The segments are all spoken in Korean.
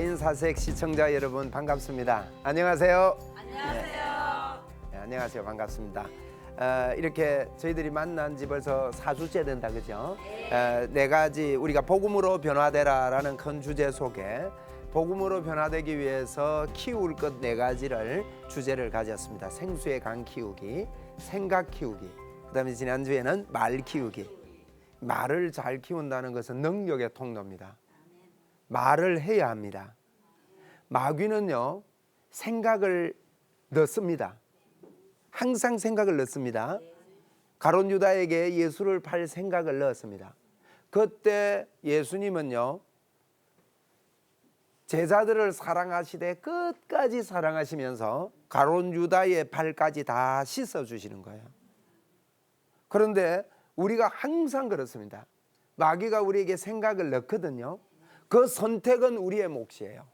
4인4색 시청자 여러분 반갑습니다. 안녕하세요. 안녕하세요. 네, 안녕하세요. 반갑습니다. 이렇게 저희들이 만난 지 벌써 4주째 된다, 그죠? 네 가지 우리가 복음으로 변화되라라는 큰 주제 속에 복음으로 변화되기 위해서 키울 것 네 가지를 주제를 가졌습니다. 생수의 강 키우기, 생각 키우기, 그다음에 지난주에는 말 키우기. 말을 잘 키운다는 것은 능력의 통로입니다. 말을 해야 합니다. 마귀는요, 생각을 넣습니다. 항상 생각을 넣습니다. 가룟 유다에게 예수를 팔 생각을 넣었습니다. 그때 예수님은요, 제자들을 사랑하시되 끝까지 사랑하시면서 가룟 유다의 발까지 다 씻어 주시는 거예요. 그런데 우리가 항상 그렇습니다. 마귀가 우리에게 생각을 넣거든요. 그 선택은 우리의 몫이에요.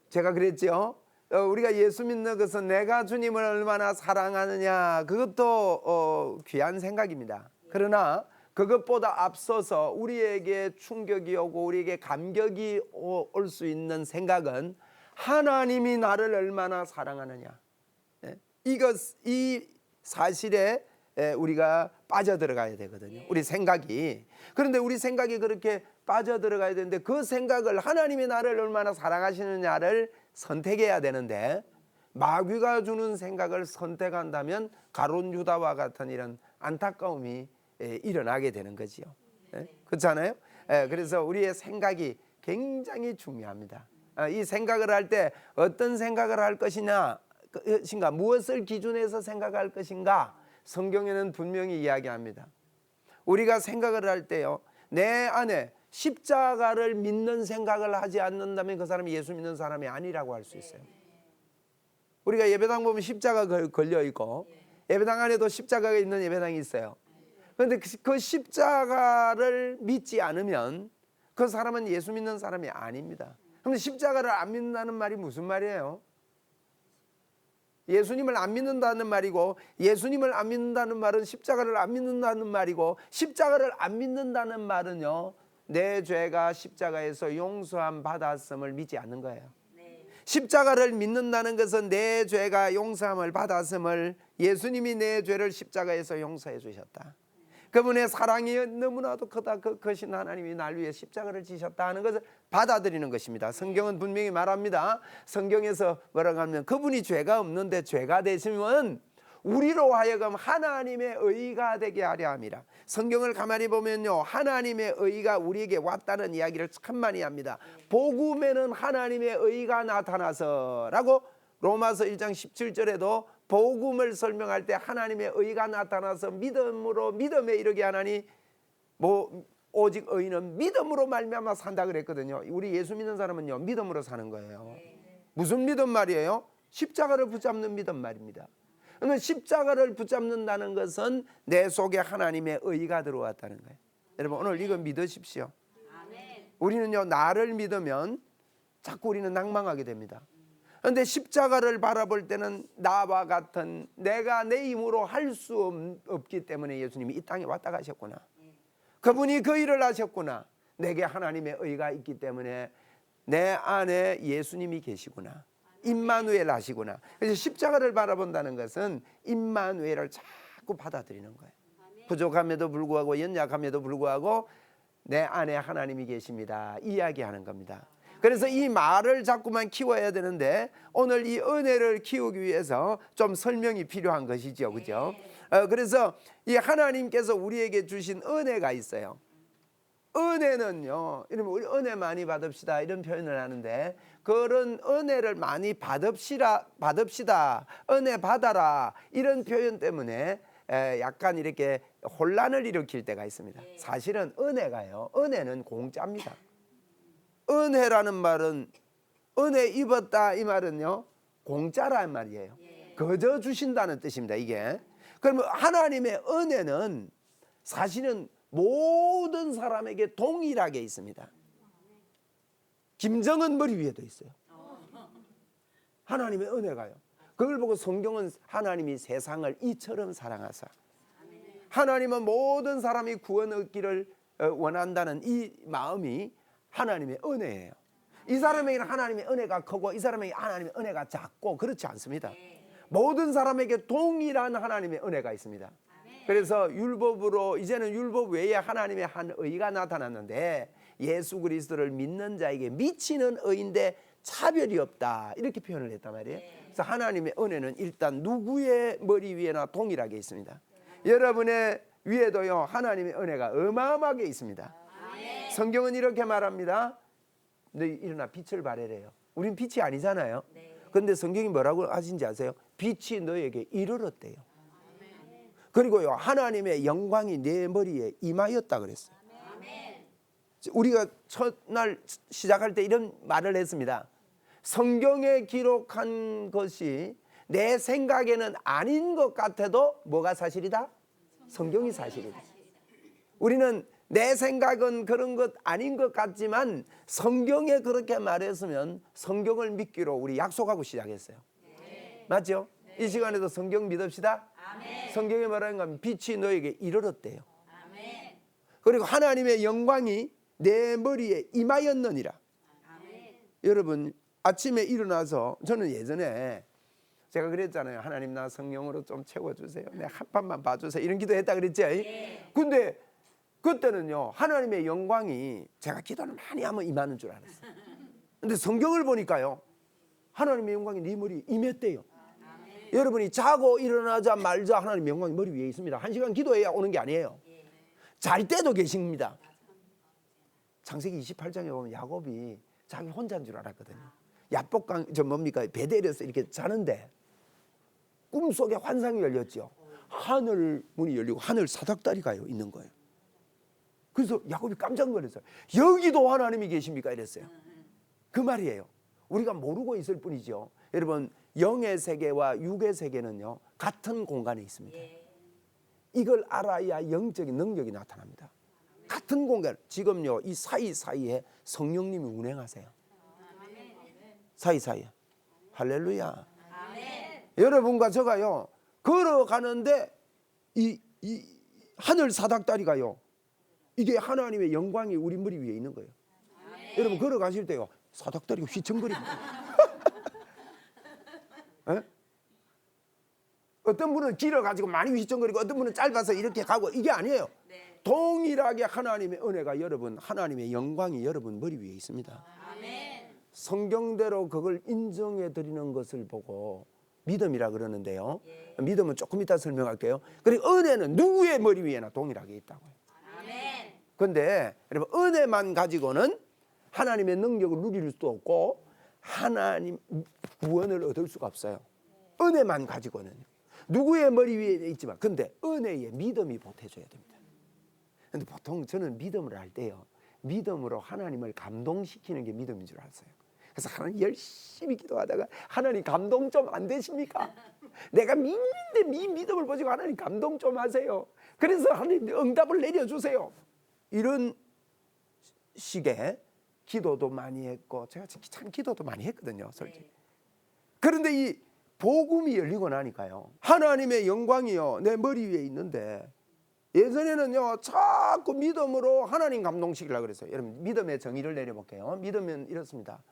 제가 그랬죠. 우리가 예수 믿는 것은 내가 주님을 얼마나 사랑하느냐, 그것도 귀한 생각입니다. 그러나 그것보다 앞서서 우리에게 충격이 오고 우리에게 감격이 올 수 있는 생각은 하나님이 나를 얼마나 사랑하느냐, 이 사실에 우리가 빠져들어가야 되거든요. 우리 생각이. 그런데 우리 생각이 그렇게 빠져들어가야 되는데 그 생각을 하나님이 나를 얼마나 사랑하시느냐를 선택해야 되는데 마귀가 주는 생각을 선택한다면 가룟 유다와 같은 이런 안타까움이 일어나게 되는 거지요. 그렇잖아요. 그래서 우리의 생각이 굉장히 중요합니다. 이 생각을 할 때 어떤 생각을 할 것인가, 무엇을 기준해서 생각할 것인가, 성경에는 분명히 이야기합니다. 우리가 생각을 할 때요, 내 안에 십자가를 믿는 생각을 하지 않는다면 그 사람이 예수 믿는 사람이 아니라고 할 수 있어요. 우리가 예배당 보면 십자가 걸려 있고 예배당 안에도 십자가가 있는 예배당이 있어요. 그런데 그 십자가를 믿지 않으면 그 사람은 예수 믿는 사람이 아닙니다. 그런데 십자가를 안 믿는다는 말이 무슨 말이에요? 예수님을 안 믿는다는 말이고, 예수님을 안 믿는다는 말은 십자가를 안 믿는다는 말이고, 십자가를 안 믿는다는 말은요, 내 죄가 십자가에서 용서함 받았음을 믿지 않는 거예요. 십자가를 믿는다는 것은 내 죄가 용서함을 받았음을, 예수님이 내 죄를 십자가에서 용서해 주셨다, 그분의 사랑이 너무나도 크다, 그 크신 하나님이 날 위해 십자가를 지셨다 하는 것을 받아들이는 것입니다. 성경은 분명히 말합니다. 성경에서 뭐라고 하면 그분이 죄가 없는데 죄가 되시면 우리로 하여금 하나님의 의가 되게 하려 함이라. 성경을 가만히 보면요, 하나님의 의가 우리에게 왔다는 이야기를 참 많이 합니다. 복음에는 하나님의 의가 나타나서라고 로마서 1장 17절에도 복음을 설명할 때 하나님의 의가 나타나서 믿음으로 믿음에 이르게 하나니 오직 의인은 믿음으로 말미암아 산다 그랬거든요. 우리 예수 믿는 사람은요, 믿음으로 사는 거예요. 무슨 믿음 말이에요? 십자가를 붙잡는 믿음 말입니다. 그러면 십자가를 붙잡는다는 것은 내 속에 하나님의 의가 들어왔다는 거예요. 여러분, 오늘 이거 믿으십시오. 우리는요, 나를 믿으면 자꾸 우리는 낭망하게 됩니다. 그런데 십자가를 바라볼 때는 나와 같은 내가 내 힘으로 할 수 없기 때문에 예수님이 이 땅에 왔다 가셨구나, 그분이 그 일을 하셨구나, 내게 하나님의 의가 있기 때문에 내 안에 예수님이 계시구나, 임마누엘 하시구나. 그래서 십자가를 바라본다는 것은 임마누엘을 자꾸 받아들이는 거예요. 부족함에도 불구하고 연약함에도 불구하고 내 안에 하나님이 계십니다, 이야기하는 겁니다. 그래서 이 말을 자꾸만 키워야 되는데 오늘 이 은혜를 키우기 위해서 좀 설명이 필요한 것이죠, 그죠? 그래서 이 하나님께서 우리에게 주신 은혜가 있어요. 은혜는요, 이러면 우리 은혜 많이 받읍시다 이런 표현을 하는데, 그런 은혜를 많이 받읍시다, 은혜 받아라 이런 표현 때문에 약간 이렇게 혼란을 일으킬 때가 있습니다. 사실은 은혜가요, 은혜는 공짜입니다. 은혜라는 말은, 은혜 입었다 이 말은요, 공짜란 말이에요. 거저 주신다는 뜻입니다, 이게. 그러면 하나님의 은혜는 사실은 모든 사람에게 동일하게 있습니다. 김정은 머리 위에도 있어요, 하나님의 은혜가요. 그걸 보고 성경은 하나님이 세상을 이처럼 사랑하사, 하나님은 모든 사람이 구원 얻기를 원한다는 이 마음이 하나님의 은혜예요. 이 사람에게는 하나님의 은혜가 크고 이 사람에게 하나님의 은혜가 작고 그렇지 않습니다. 모든 사람에게 동일한 하나님의 은혜가 있습니다. 그래서 율법으로 이제는 율법 외에 하나님의 한 의가 나타났는데 예수 그리스도를 믿는 자에게 미치는 의인데 차별이 없다 이렇게 표현을 했단 말이에요. 그래서 하나님의 은혜는 일단 누구의 머리 위에나 동일하게 있습니다. 여러분의 위에도요 하나님의 은혜가 어마어마하게 있습니다. 성경은 이렇게 말합니다. 너희 일어나 빛을 발하래요. 우린 빛이 아니잖아요. 그런데 성경이 뭐라고 하신지 아세요? 빛이 너에게 이르렀대요. 그리고요 하나님의 영광이 내 머리에 임하였다 그랬어요. 우리가 첫날 시작할 때 이런 말을 했습니다. 성경에 기록한 것이 내 생각에는 아닌 것 같아도 뭐가 사실이다? 성경이 사실이다. 우리는 내 생각은 그런 것 아닌 것 같지만 성경에 그렇게 말했으면 성경을 믿기로 우리 약속하고 시작했어요. 맞죠? 이 시간에도 성경 믿읍시다. 성경에 말하는 건 빛이 너에게 이르렀대요. 그리고 하나님의 영광이 내 머리에 임하였느니라. 여러분 아침에 일어나서 저는 예전에 제가 그랬잖아요. 하나님 나 성령으로 좀 채워주세요. 내 한 판만 봐주세요. 이런 기도했다 그랬죠. 근데 그때는요 하나님의 영광이 제가 기도를 많이 하면 임하는 줄 알았어요. 근데 성경을 보니까요 하나님의 영광이 네 머리에 임했대요. 여러분이 자고 일어나자마자 하나님의 영광이 머리 위에 있습니다. 1시간 기도해야 오는 게 아니에요. 잘 때도 계십니다. 창세기 28장에 보면 야곱이 자기 혼자인 줄 알았거든요. 야복강 베델에서 이렇게 자는데 꿈속에 환상이 열렸죠. 하늘 문이 열리고 하늘 사닥다리가 있는 거예요. 그래서 야곱이 깜짝 놀랐어요. 여기도 하나님이 계십니까? 이랬어요. 그 말이에요. 우리가 모르고 있을 뿐이죠. 여러분 영의 세계와 육의 세계는요 같은 공간에 있습니다. 이걸 알아야 영적인 능력이 나타납니다. 같은 공간. 지금요 이 사이사이에 성령님이 운행하세요. 사이사이에. 할렐루야. 여러분과 저가요 걸어가는데 이 하늘 사닥다리가요 이게 하나님의 영광이 우리 머리 위에 있는 거예요. 여러분 걸어가실 때요 사닥다리가 휘청거리고 어떤 분은 길어가지고 많이 휘청거리고 어떤 분은 짧아서 이렇게 가고 이게 아니에요. 동일하게 하나님의 은혜가 여러분 하나님의 영광이 여러분 머리 위에 있습니다. 성경대로 그걸 인정해 드리는 것을 보고 믿음이라 그러는데요. 믿음은 조금 이따 설명할게요. 그리고 은혜는 누구의 머리 위에나 동일하게 있다고요. 그런데 여러분 은혜만 가지고는 하나님의 능력을 누릴 수도 없고 하나님 구원을 얻을 수가 없어요. 은혜만 가지고는 누구의 머리 위에 있지만 근데 은혜에 믿음이 보태줘야 됩니다. 근데 보통 저는 믿음을 할 때요 믿음으로 하나님을 감동시키는 게 믿음인 줄 알았어요. 그래서 하나님 열심히 기도하다가 하나님 감동 좀 안 되십니까? 내가 믿는데 이 믿음을 보시고 하나님 감동 좀 하세요. 그래서 하나님 응답을 내려주세요. 이런 식의 기도도 많이 했고 제가 참 기도도 많이 했거든요. 솔직히. 그런데 이 복음이 열리고 나니까요 하나님의 영광이요 내 머리 위에 있는데 예전에는요 자꾸 믿음으로 하나님 감동시키려고 그랬어요. 여러분 믿음의 정의를 내려볼게요. 믿음은 이렇습니다.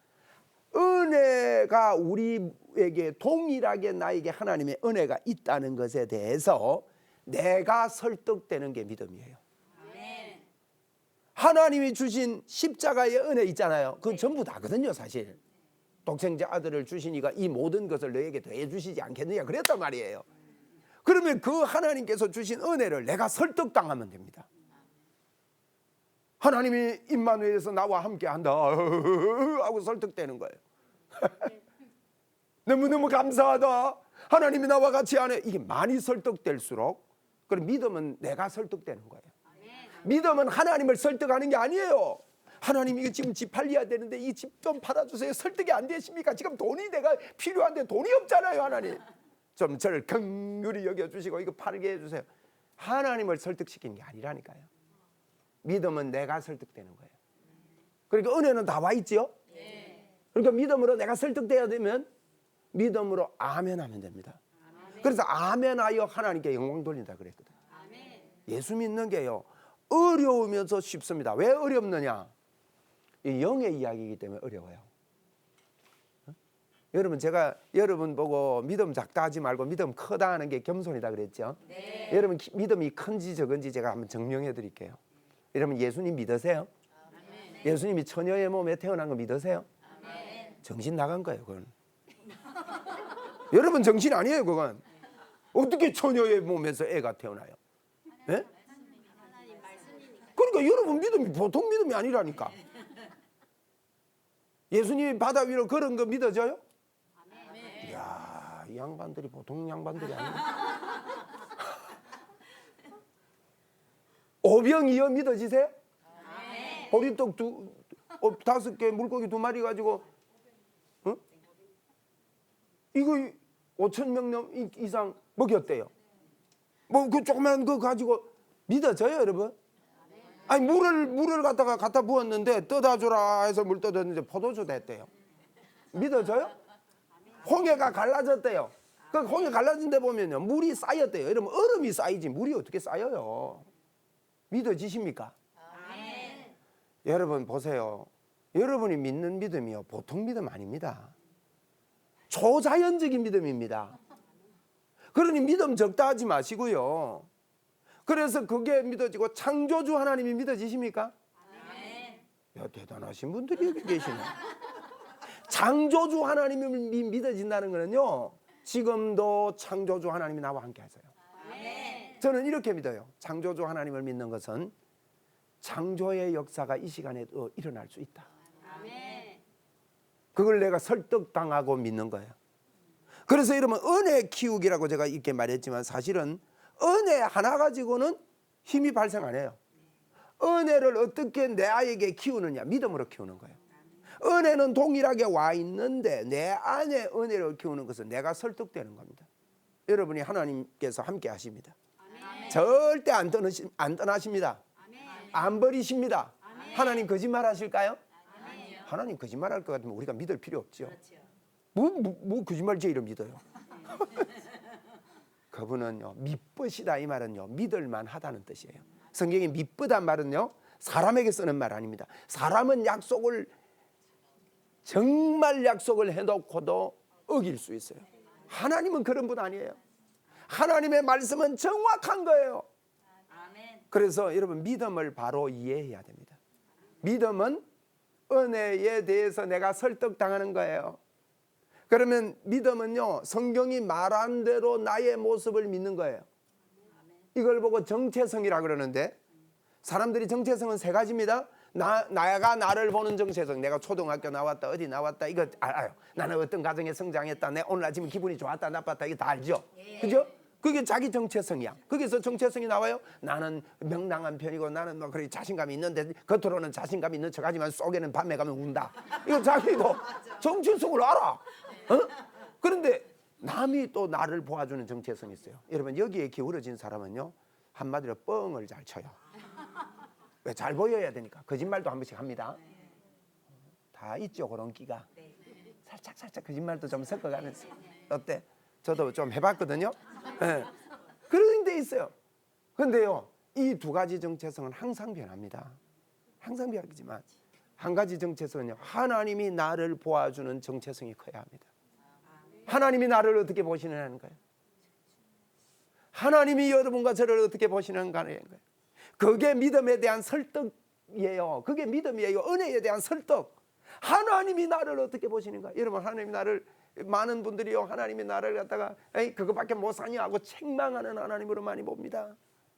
은혜가 우리에게 동일하게 나에게 하나님의 은혜가 있다는 것에 대해서 내가 설득되는 게 믿음이에요. 하나님이 주신 십자가의 은혜 있잖아요. 그건 전부 다거든요. 사실 독생자 아들을 주시니까 이 모든 것을 너에게 더해 주시지 않겠느냐 그랬단 말이에요. 그러면 그 하나님께서 주신 은혜를 내가 설득당하면 됩니다. 하나님이 임마누엘에서 나와 함께 한다 하고 설득되는 거예요. 너무너무 감사하다. 하나님이 나와 같이 하네. 이게 많이 설득될수록 그럼 믿음은 내가 설득되는 거예요. 믿음은 하나님을 설득하는 게 아니에요. 하나님 이거 지금 집 팔려야 되는데 이 집 좀 팔아주세요. 설득이 안 되십니까? 지금 돈이 내가 필요한데 돈이 없잖아요. 하나님 좀 저를 긍휼히 여겨주시고 이거 팔게 해주세요. 하나님을 설득시키는 게 아니라니까요. 믿음은 내가 설득되는 거예요. 그러니까 은혜는 다 와 있지요. 그러니까 믿음으로 내가 설득돼야 되면 믿음으로 아멘 하면 됩니다. 그래서 아멘하여 하나님께 영광 돌린다 그랬거든요. 예수 믿는 게요 어려우면서 쉽습니다. 왜 어렵느냐? 이 영의 이야기이기 때문에 어려워요. 여러분, 제가 여러분 보고 믿음 작다 하지 말고 믿음 크다 하는 게 겸손이다 그랬죠. 네. 여러분 믿음이 큰지 적은지 제가 한번 증명해 드릴게요. 여러분 예수님 믿으세요? 아멘. 예수님이 처녀의 몸에 태어난 거 믿으세요? 아멘. 정신 나간 거예요 그건. 여러분 정신 아니에요 그건. 어떻게 처녀의 몸에서 애가 태어나요? 예? 그러니까 여러분 믿음이 보통 믿음이 아니라니까. 예수님이 바다 위로 걸은 거 믿어져요? 이야, 이 양반들이 보통 양반들이 아니에요. 오병이어 믿어지세요? 보리떡 5개, 물고기 2마리 가지고 이거 5,000명 이상 먹였대요. 뭐 그 조그만 거 가지고 믿어져요, 여러분? 아니 물을 갖다 부었는데 떠다 주라 해서 물 떠줬는데 포도주 됐대요. 믿어져요? 홍해가 갈라졌대요. 그 홍해 갈라진 데 보면요 물이 쌓였대요. 여러분 얼음이 쌓이지 물이 어떻게 쌓여요? 믿어지십니까? 아멘. 여러분 보세요. 여러분이 믿는 믿음이요 보통 믿음 아닙니다. 초자연적인 믿음입니다. 그러니 믿음 적다 하지 마시고요. 그래서 그게 믿어지고 창조주 하나님이 믿어지십니까? 아멘. 야, 대단하신 분들이 여기 계시네. 창조주 하나님이 믿어진다는 거는요 지금도 창조주 하나님이 나와 함께 하세요. 아멘. 저는 이렇게 믿어요. 창조주 하나님을 믿는 것은 창조의 역사가 이 시간에도 일어날 수 있다. 아멘. 그걸 내가 설득당하고 믿는 거예요. 그래서 여러분 은혜 키우기라고 제가 이렇게 말했지만 사실은 은혜 하나 가지고는 힘이 발생 안 해요. 은혜를 어떻게 내 아이에게 키우느냐 믿음으로 키우는 거예요. 은혜는 동일하게 와 있는데 내 안에 은혜를 키우는 것은 내가 설득되는 겁니다. 여러분이 하나님께서 함께 하십니다. 아멘. 절대 안 떠나십니다. 아멘. 안 버리십니다. 아멘. 하나님 거짓말 하실까요? 아멘이요. 하나님 거짓말 할 것 같으면 우리가 믿을 필요 없죠. 그렇죠. 뭐 거짓말 제의를 믿어요. 그분은요 믿으시다 이 말은요 믿을만 하다는 뜻이에요. 성경에 믿으단 말은요 사람에게 쓰는 말 아닙니다. 사람은 약속을 정말 약속을 해놓고도 어길 수 있어요. 하나님은 그런 분 아니에요. 하나님의 말씀은 정확한 거예요. 아멘. 그래서 여러분 믿음을 바로 이해해야 됩니다. 믿음은 은혜에 대해서 내가 설득당하는 거예요. 그러면 믿음은요 성경이 말한 대로 나의 모습을 믿는 거예요. 이걸 보고 정체성이라 그러는데 사람들이 정체성은 3가지입니다. 나가 나를 보는 정체성. 내가 초등학교 나왔다 어디 나왔다 이거 알아요. 나는 어떤 가정에 성장했다. 내 오늘 아침에 기분이 좋았다 나빴다 이거 다 알죠. 그죠? 그게 자기 정체성이야. 거기서 정체성이 나와요. 나는 명랑한 편이고 나는 뭐 그래 자신감이 있는데 겉으로는 자신감이 있는 척하지만 속에는 밤에 가면 운다. 이거 자기도 정체성을 알아. 그런데 남이 또 나를 보아주는 정체성이 있어요. 여러분 여기에 기울어진 사람은요 한마디로 뻥을 잘 쳐요. 왜? 잘 보여야 되니까. 거짓말도 한 번씩 합니다. 다 있죠 그런 끼가. 살짝 거짓말도 좀 섞어가면서. 어때? 저도 좀 해봤거든요. 네. 그런 데 있어요. 그런데요 이 2가지 정체성은 항상 변합니다. 항상 변하지만 한 가지 정체성은요 하나님이 나를 보아주는 정체성이 커야 합니다. 하나님이 나를 어떻게 보시느냐는 거예요. 하나님이 여러분과 저를 어떻게 보시는 거예요. 그게 믿음에 대한 설득이에요. 그게 믿음이에요. 은혜에 대한 설득. 하나님이 나를 어떻게 보시는가. 여러분 하나님이 나를 많은 분들이요 하나님이 나를 갖다가 에이 그거밖에 못 사냐 하고 책망하는 하나님으로 많이 봅니다.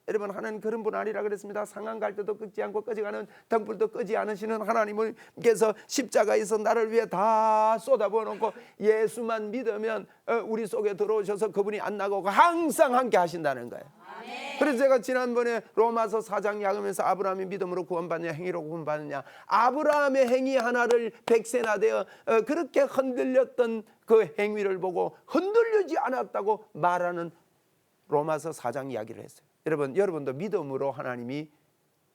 여러분 하나님 그런 분 아니라 그랬습니다. 상한 갈 때도 끄지 않고 꺼져가는 등불도 끄지 않으시는 하나님께서 십자가에서 나를 위해 다 쏟아부어 놓고 예수만 믿으면 우리 속에 들어오셔서 그분이 안 나가고 항상 함께 하신다는 거예요. 아멘. 그래서 제가 지난번에 로마서 4장 읽으면서 아브라함이 믿음으로 구원받느냐 행위로 구원받느냐 아브라함의 행위 하나를 백세나되어 그렇게 흔들렸던 그 행위를 보고 흔들리지 않았다고 말하는 로마서 4장 이야기를 했어요. 여러분도 믿음으로 하나님이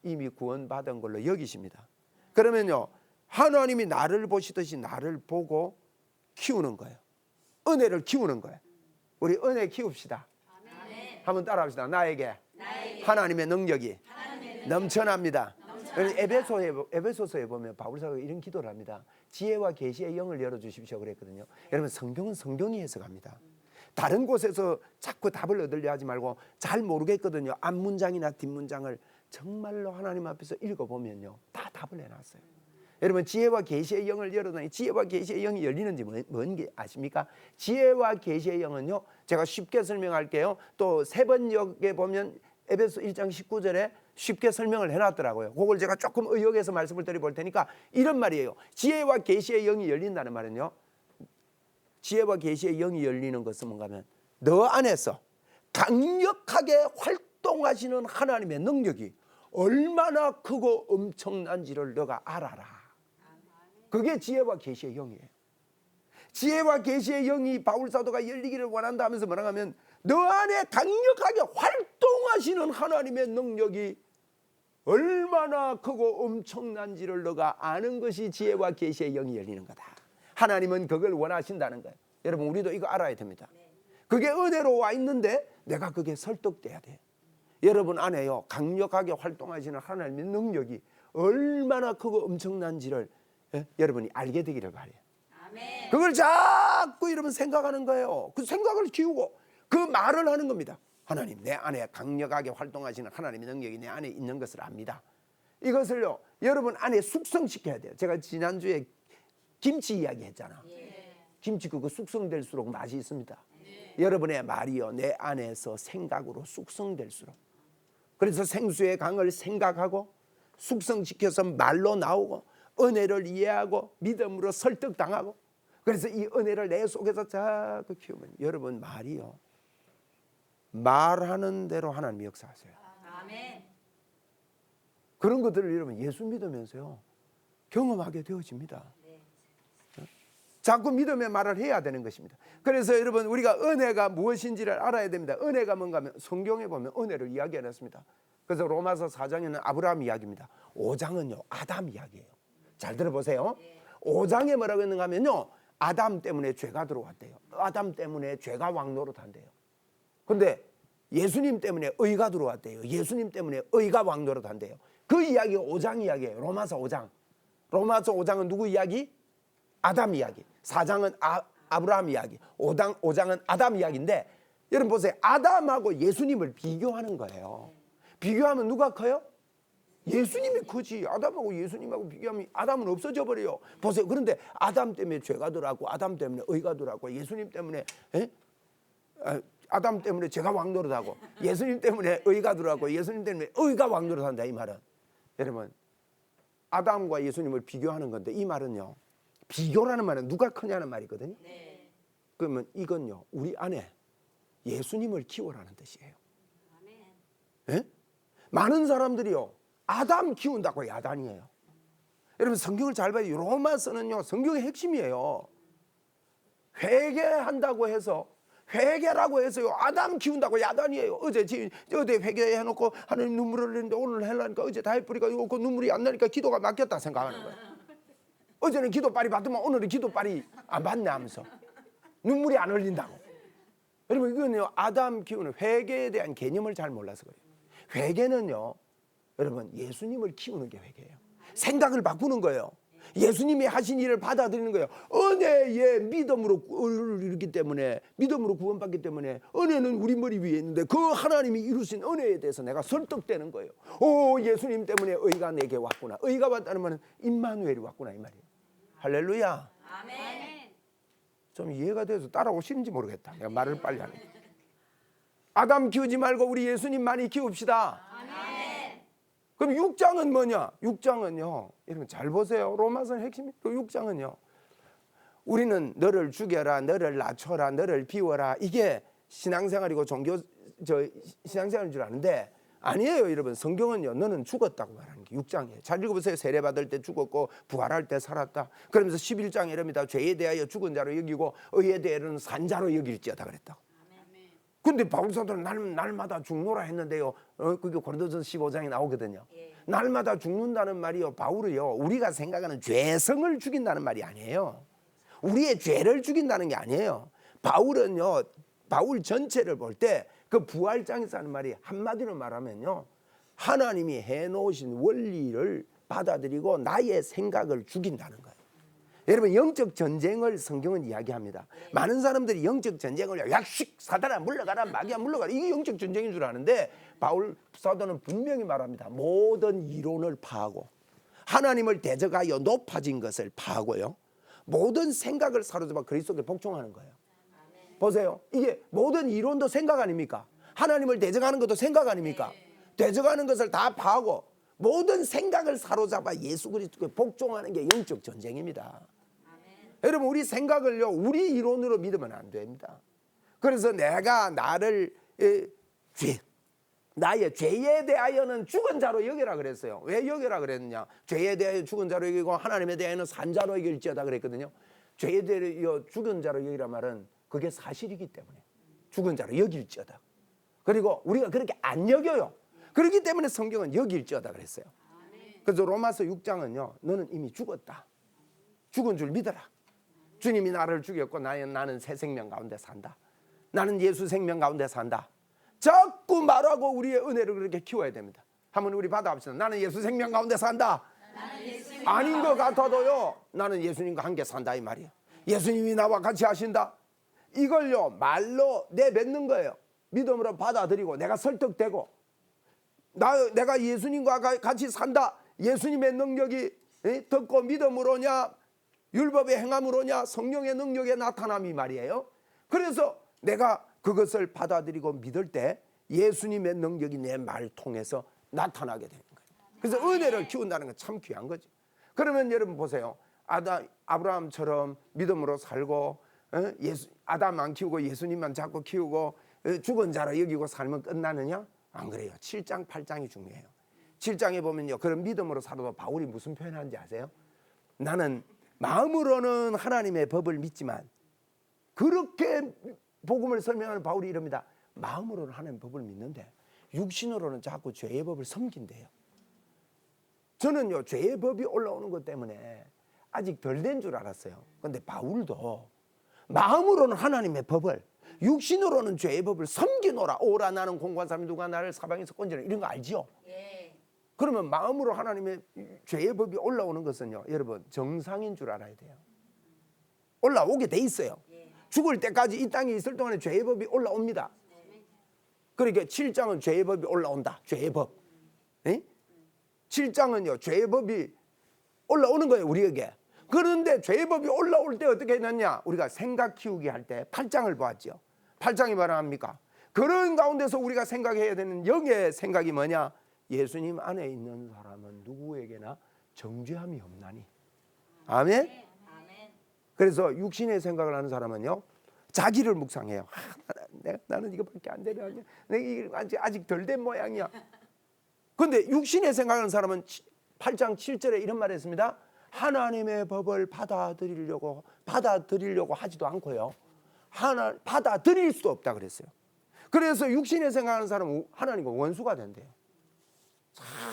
이미 구원받은 걸로 여기십니다. 그러면요 하나님이 나를 보시듯이 나를 보고 키우는 거예요. 은혜를 키우는 거예요. 우리 은혜 키웁시다. 아멘. 한번 따라합시다. 나에게 하나님의 능력이 넘쳐납니다. 에베소서에 보면 바울사가 이런 기도를 합니다. 지혜와 계시의 영을 열어주십시오 그랬거든요. 여러분 성경은 성경이 해석합니다. 다른 곳에서 자꾸 답을 얻으려 하지 말고 잘 모르겠거든요. 앞문장이나 뒷문장을 정말로 하나님 앞에서 읽어보면요 다 답을 해놨어요. 여러분 지혜와 계시의 영을 열어놓으니 지혜와 계시의 영이 열리는지 뭔게 아십니까? 지혜와 계시의 영은요 제가 쉽게 설명할게요. 또 세번역에 보면 에베소 1장 19절에 쉽게 설명을 해놨더라고요. 그걸 제가 조금 의역해서 말씀을 드려볼 테니까 이런 말이에요. 지혜와 계시의 영이 열린다는 말은요, 지혜와 계시의 영이 열리는 것은 뭔가 하면 너 안에서 강력하게 활동하시는 하나님의 능력이 얼마나 크고 엄청난지를 너가 알아라. 그게 지혜와 계시의 영이에요. 지혜와 계시의 영이 바울사도가 열리기를 원한다 하면서 뭐라고 하면 너 안에 강력하게 활동하시는 하나님의 능력이 얼마나 크고 엄청난지를 너가 아는 것이 지혜와 계시의 영이 열리는 거다. 하나님은 그걸 원하신다는 거예요. 여러분 우리도 이거 알아야 됩니다. 그게 은혜로 와 있는데 내가 그게 설득돼야 돼요. 여러분 안에요 강력하게 활동하시는 하나님의 능력이 얼마나 크고 엄청난지를 여러분이 알게 되기를 바라요. 아멘. 그걸 자꾸 여러분 생각하는 거예요. 그 생각을 키우고 그 말을 하는 겁니다. 하나님 내 안에 강력하게 활동하시는 하나님의 능력이 내 안에 있는 것을 압니다. 이것을요 여러분 안에 숙성시켜야 돼요. 제가 지난주에 김치 이야기 했잖아. 김치 그거 숙성될수록 맛이 있습니다. 여러분의 말이요 내 안에서 생각으로 숙성될수록, 그래서 생수의 강을 생각하고 숙성시켜서 말로 나오고 은혜를 이해하고 믿음으로 설득당하고, 그래서 이 은혜를 내 속에서 자꾸 키우면 여러분 말이요 말하는 대로 하나님이 역사하세요. 아멘. 그런 것들을 여러분 예수 믿으면서요 경험하게 되어집니다. 자꾸 믿음의 말을 해야 되는 것입니다. 그래서 여러분 우리가 은혜가 무엇인지를 알아야 됩니다. 은혜가 뭔가 하면 성경에 보면 은혜를 이야기해놨습니다. 그래서 로마서 4장에는 아브라함 이야기입니다. 5장은요 아담 이야기예요. 잘 들어보세요. 5장에 뭐라고 했는가 하면요 아담 때문에 죄가 들어왔대요. 아담 때문에 죄가 왕노릇한대요. 근데 예수님 때문에 의가 들어왔대요. 예수님 때문에 의가 왕노릇한대요. 그 이야기가 5장 이야기예요. 로마서 5장. 로마서 5장은 누구 이야기? 아담 이야기. 4장은 아브라함 이야기. 5장은 아담 이야기인데 여러분 보세요. 아담하고 예수님을 비교하는 거예요. 비교하면 누가 커요? 예수님이 크지. 아담하고 예수님하고 비교하면 아담은 없어져 버려요. 보세요. 그런데 아담 때문에 죄가 들어왔고 아담 때문에 의가 들어왔고 예수님 때문에 아담 때문에 죄가 왕노릇하고 예수님 때문에 의가 들어왔고 예수님 때문에 의가 왕노릇한다. 이 말은 여러분 아담과 예수님을 비교하는 건데 이 말은요 비교라는 말은 누가 크냐는 말이거든요. 그러면 이건요 우리 안에 예수님을 키워라는 뜻이에요. 예? 많은 사람들이요 아담 키운다고 야단이에요. 여러분 성경을 잘 봐요. 로마서는요 성경의 핵심이에요. 회개한다고 해서 회개라고 해서요 아담 키운다고 야단이에요. 어제 회개해놓고 하나님 눈물을 흘리는데 오늘 하려니까 어제 다 해버리니까 그 눈물이 안 나니까 기도가 막혔다 생각하는 거예요. 어제는 기도 빨리 받으면 오늘은 기도 빨리 안 받네 하면서 눈물이 안 흘린다고. 여러분 이거는요 아담 키우는 회개에 대한 개념을 잘 몰라서 그래요. 회개는요 여러분 예수님을 키우는 게 회개예요. 생각을 바꾸는 거예요. 예수님이 하신 일을 받아들이는 거예요. 은혜의 믿음으로 이루기 때문에 믿음으로 구원받기 때문에 은혜는 우리 머리 위에 있는데 그 하나님이 이루신 은혜에 대해서 내가 설득되는 거예요. 오 예수님 때문에 의가 내게 왔구나. 의가 왔다는 말은 임마누엘이 왔구나 이 말이에요. 할렐루야. 아멘. 좀 이해가 돼서 따라오시는지 모르겠다. 내가 말을 빨리 하는. 아담 키우지 말고 우리 예수님 많이 키웁시다. 아멘. 그럼 6장은 뭐냐? 6장은요. 여러분 잘 보세요. 로마서는 핵심이. 6장은요. 우리는 너를 죽여라, 너를 낮춰라, 너를 비워라. 이게 신앙생활이고 신앙생활인 줄 아는데 아니에요, 여러분. 성경은요. 너는 죽었다고 말하는 게 6장이에요. 잘 읽어보세요. 세례받을 때 죽었고 부활할 때 살았다. 그러면서 11장에 이럽니다. 죄에 대하여 죽은 자로 여기고 의에 대하여는 산 자로 여길지어다 그랬다고. 근데 바울사도는 날마다 죽노라 했는데요. 그게 고린도전서 15장에 나오거든요. 날마다 죽는다는 말이요. 바울이요. 우리가 생각하는 죄성을 죽인다는 말이 아니에요. 우리의 죄를 죽인다는 게 아니에요. 바울은요. 바울 전체를 볼 때 그 부활장에서 하는 말이 한마디로 말하면요. 하나님이 해놓으신 원리를 받아들이고 나의 생각을 죽인다는 거예요. 여러분, 영적 전쟁을 성경은 이야기합니다. 많은 사람들이 영적 전쟁을 약식 사단아 물러가라, 마귀야 물러가라, 이게 영적 전쟁인 줄 아는데, 바울 사도는 분명히 말합니다. 모든 이론을 파하고 하나님을 대적하여 높아진 것을 파하고요, 모든 생각을 사로잡아 그리스도께 복종하는 거예요. 보세요, 이게 모든 이론도 생각 아닙니까? 하나님을 대적하는 것도 생각 아닙니까? 대적하는 것을 다 파하고 모든 생각을 사로잡아 예수 그리스도께 복종하는 게 영적 전쟁입니다. 여러분, 우리 생각을요, 우리 이론으로 믿으면 안 됩니다. 그래서 내가 나를 나의 죄에 대하여는 죽은 자로 여기라 그랬어요. 왜 여기라 그랬느냐? 죄에 대하여 죽은 자로 여기고 하나님에 대하여는 산 자로 여길지어다 그랬거든요. 죄에 대하여 죽은 자로 여기라 말은 그게 사실이기 때문에 죽은 자로 여길지어다. 그리고 우리가 그렇게 안 여겨요. 그렇기 때문에 성경은 여길지어다 그랬어요. 그래서 로마서 6장은요, 너는 이미 죽었다, 죽은 줄 믿어라. 주님이 나를 죽였고 나는 새 생명 가운데 산다. 나는 예수 생명 가운데 산다. 자꾸 말하고 우리의 은혜를 그렇게 키워야 됩니다. 한번 우리 받아봅시다. 나는 예수 생명 가운데 산다. 아닌 것 같아도요, 나는 예수님과 함께 산다, 이 말이에요. 예수님이 나와 같이 하신다. 이걸요, 말로 내뱉는 거예요. 믿음으로 받아들이고 내가 설득되고 내가 예수님과 같이 산다. 예수님의 능력이 듣고 믿음으로냐 율법의 행함으로냐 성령의 능력의 나타남이 말이에요. 그래서 내가 그것을 받아들이고 믿을 때 예수님의 능력이 내 말을 통해서 나타나게 되는 거예요. 그래서 은혜를 키운다는 건 참 귀한 거죠. 그러면 여러분 보세요. 아브라함처럼 믿음으로 살고 아담 안 키우고 예수님만 자꾸 키우고 죽은 자로 여기고 살면 끝나느냐? 안 그래요. 7장 8장이 중요해요. 7장에 보면요, 그런 믿음으로 살아도 바울이 무슨 표현하는지 아세요? 나는 마음으로는 하나님의 법을 믿지만, 그렇게 복음을 설명하는 바울이 이럽니다. 마음으로는 하나님의 법을 믿는데 육신으로는 자꾸 죄의 법을 섬긴대요. 저는요, 죄의 법이 올라오는 것 때문에 아직 덜 된 줄 알았어요. 그런데 바울도 마음으로는 하나님의 법을, 육신으로는 죄의 법을 섬기노라. 오라 나는 공고한 사람이 누가 나를 사방에서 건지라, 이런 거 알지요? 그러면 마음으로 하나님의 죄의 법이 올라오는 것은요, 여러분 정상인 줄 알아야 돼요. 올라오게 돼 있어요. 죽을 때까지 이 땅에 있을 동안에 죄의 법이 올라옵니다. 그러니까 7장은 죄의 법이 올라온다. 죄의 법. 7장은요 죄의 법이 올라오는 거예요, 우리에게. 그런데 죄의 법이 올라올 때 어떻게 했느냐? 우리가 생각 키우기 할 때 8장을 보았죠. 8장이 뭐라 합니까? 그런 가운데서 우리가 생각해야 되는 영의 생각이 뭐냐? 예수님 안에 있는 사람은 누구에게나 정죄함이 없나니. 아멘? 그래서 육신의 생각을 하는 사람은요, 자기를 묵상해요. 나는 이거밖에 안 되냐? 내가 아직 덜 된 모양이야. 그런데 육신의 생각하는 사람은 8장 7절에 이런 말을 했습니다. 하나님의 법을 받아들이려고 하지도 않고요, 받아들일 수 없다 그랬어요. 그래서 육신의 생각하는 사람은 하나님과 원수가 된대요.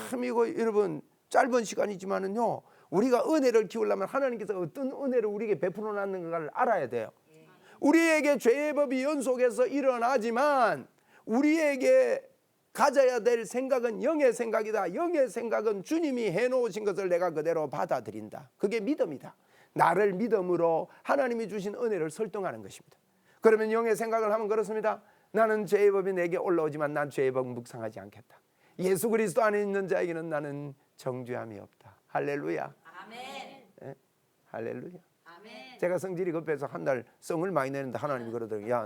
참 이거 여러분 짧은 시간이지만은요, 우리가 은혜를 키우려면 하나님께서 어떤 은혜를 우리에게 베풀어 놨는가를 알아야 돼요. 우리에게 죄의 법이 연속해서 일어나지만 우리에게 가져야 될 생각은 영의 생각이다. 영의 생각은 주님이 해놓으신 것을 내가 그대로 받아들인다. 그게 믿음이다. 나를 믿음으로 하나님이 주신 은혜를 설득하는 것입니다. 그러면 영의 생각을 하면 그렇습니다. 나는 죄의 법이 내게 올라오지만 난 죄의 법 묵상하지 않겠다. 예수 그리스도 안에 있는 자에게는 나는 정죄함이 없다. 할렐루야. 아멘. 할렐루야. 아멘. 제가 성질이 급해서 한 달 성을 많이 내는데 하나님이 그러더라고요. 야,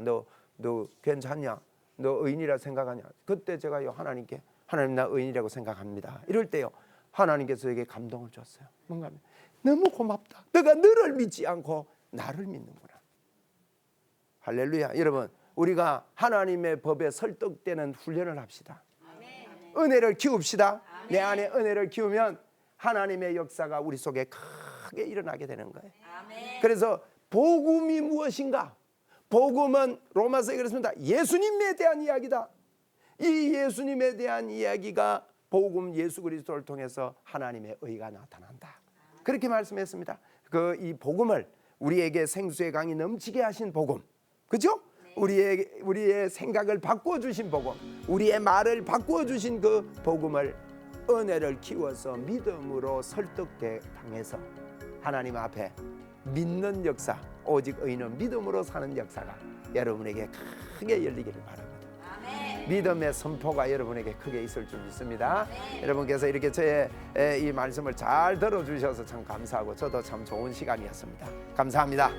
너 괜찮냐? 너 의인이라 생각하냐? 그때 제가요, 하나님께, 하나님 나 의인이라고 생각합니다. 이럴 때요, 하나님께서 저에게 감동을 줬어요. 뭔가 하면, 너무 고맙다. 너가 너를 믿지 않고 나를 믿는구나. 할렐루야. 여러분, 우리가 하나님의 법에 설득되는 훈련을 합시다. 은혜를 키웁시다. 내 안에 은혜를 키우면 하나님의 역사가 우리 속에 크게 일어나게 되는 거예요. 그래서 복음이 무엇인가? 복음은 로마서에 그렇습니다. 예수님에 대한 이야기다. 이 예수님에 대한 이야기가 복음 예수 그리스도를 통해서 하나님의 의가 나타난다. 그렇게 말씀했습니다. 이 복음을 우리에게 생수의 강이 넘치게 하신 복음, 그죠? 우리의 생각을 바꾸어 주신 복음, 우리의 말을 바꾸어 주신 그 복음을 은혜를 키워서 믿음으로 설득돼 당해서 하나님 앞에 믿는 역사, 오직 의인은 믿음으로 사는 역사가 여러분에게 크게 열리기를 바랍니다. 믿음의 선포가 여러분에게 크게 있을 줄 믿습니다. 여러분께서 이렇게 저의 이 말씀을 잘 들어주셔서 참 감사하고 저도 참 좋은 시간이었습니다. 감사합니다.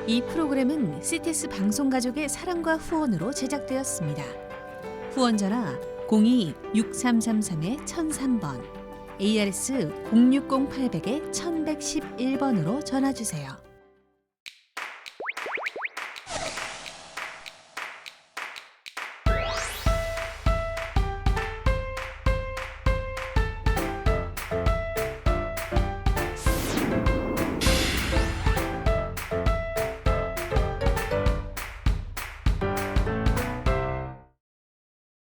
이 프로그램은 CTS 방송가족의 사랑과 후원으로 제작되었습니다. 후원 전화 02-6333-1003번, ARS 060-800-1111번으로 전화 주세요.